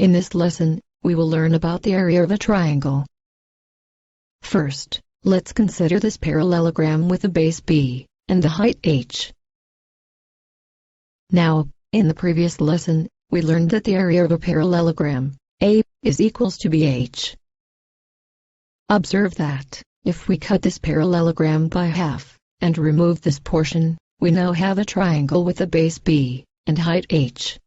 In this lesson, we will learn about the area of a triangle. First, let's consider this parallelogram with a base B, and the height h. Now, in the previous lesson, we learned that the area of a parallelogram, A, is equals to BH. Observe that, if we cut this parallelogram by half, and remove this portion, we now have a triangle with a base B, and height h.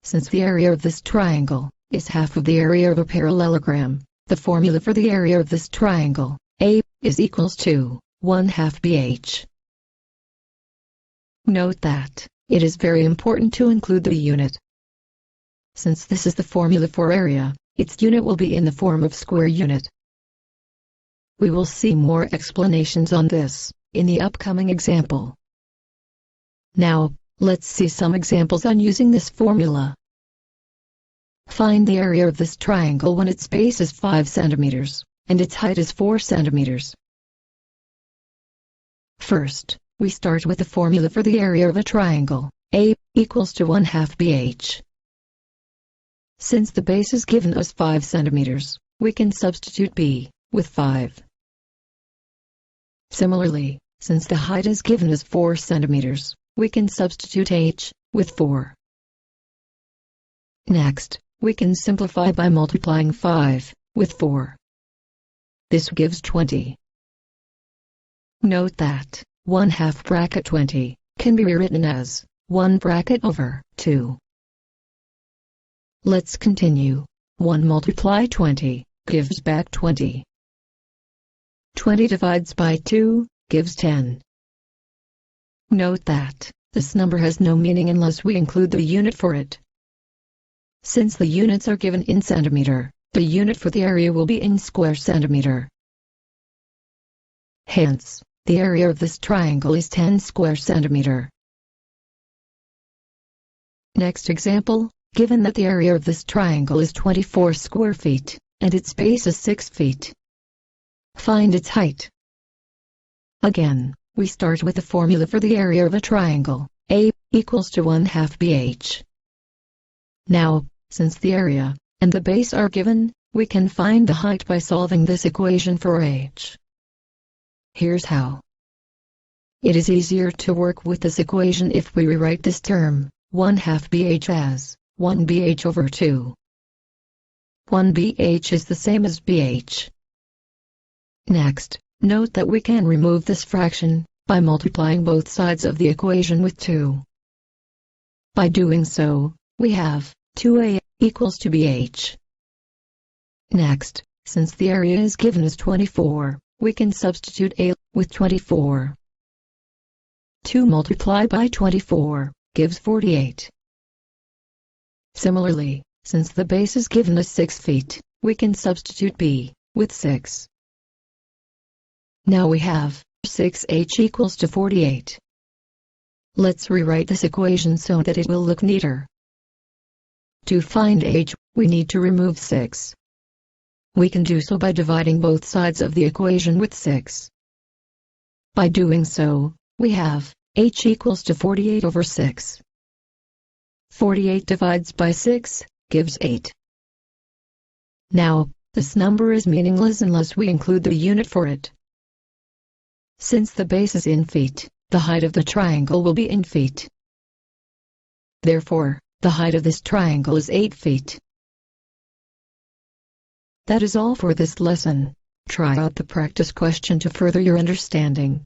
Since the area of this triangle is half of the area of a parallelogram, the formula for the area of this triangle, A, is equals to 1/2 BH. Note that, it is very important to include the unit. Since this is the formula for area, its unit will be in the form of square unit. We will see more explanations on this in the upcoming example. Now, let's see some examples on using this formula. Find the area of this triangle when its base is 5 cm, and its height is 4 cm. First, we start with the formula for the area of a triangle, A, equals to 1/2 BH. Since the base is given as 5 cm, we can substitute B, with 5. Similarly, since the height is given as 4 cm, we can substitute h, with 4. Next, we can simplify by multiplying 5 with 4. This gives 20. Note that 1/2 bracket 20 can be rewritten as 1 bracket over 2. Let's continue. 1 multiply 20 gives back 20. 20 divides by 2 gives 10. Note that this number has no meaning unless we include the unit for it. Since the units are given in centimeter, the unit for the area will be in square centimeter. Hence, the area of this triangle is 10 square centimeter. Next example, given that the area of this triangle is 24 square feet, and its base is 6 feet. Find its height. Again, we start with the formula for the area of a triangle, A, equals to 1/2 BH. Now, since the area and the base are given, we can find the height by solving this equation for h. Here's how. It is easier to work with this equation if we rewrite this term, 1/2 BH as 1 BH over 2. 1 BH is the same as BH. Next, note that we can remove this fraction by multiplying both sides of the equation with 2. By doing so, we have 2a equals to BH. Next, since the area is given as 24, we can substitute a with 24. 2 multiplied by 24 gives 48. Similarly, since the base is given as 6 feet, we can substitute b with 6. Now we have 6h equals to 48. Let's rewrite this equation so that it will look neater. To find h, we need to remove 6. We can do so by dividing both sides of the equation with 6. By doing so, we have h equals to 48 over 6. 48 divides by 6 gives 8. Now, this number is meaningless unless we include the unit for it. Since the base is in feet, the height of the triangle will be in feet. Therefore, the height of this triangle is 8 feet. That is all for this lesson. Try out the practice question to further your understanding.